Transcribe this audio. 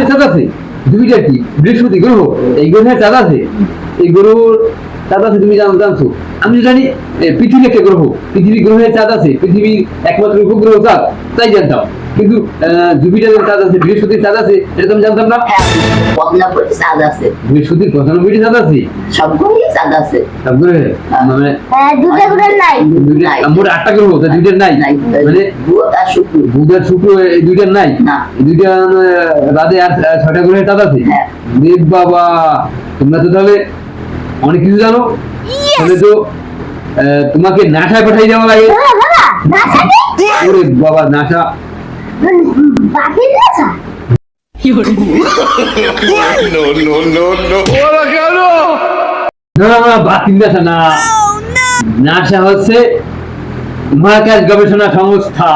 চাঁদ আছে? জুপিটার কি? বৃহস্পতি গ্রহ, এই গ্রহের চাঁদ আছে? এই গ্রহর চাঁদ আছে তুমি জানছো? আমি জানি পৃথিবী একটা গ্রহ, পৃথিবী গ্রহের চাঁদ আছে, পৃথিবীর একমাত্র উপগ্রহ চাঁদ, তাই জানতাম। কিন্তু জুপিটারের চাঁদ আছে, বৃহস্পতির চাঁদ আছে, এটা তুমি জানতাম না। চাঁদ আছে, বৃহস্পতির 95টি চাঁদ আছে, সবগুলোই চাঁদ আছে। সব গ্রহে মানে দুটা গ্রহ নাই। মোট 8টা গ্রহ, তা দুইটার নাই, মানে বুধ আর শুক্র। বুধ আর শুক্র এই দুইটার নাই, না। এই দুইটা রাতে আর 6টা গ্রহের চাঁদ আছে। হ্যাঁ। দেব বাবা, তোমরা তো তাহলে অনেক কিছু জানো। তাহলে তো তোমাকে নাসায় পাঠাই দেওয়া লাগে। বাবা নাসা কি? ওরে বাবা, নাসা বাকি নাসা? না না, বাতিল নাসা না, নাসা হচ্ছে মহাকাশ গবেষণা সংস্থা।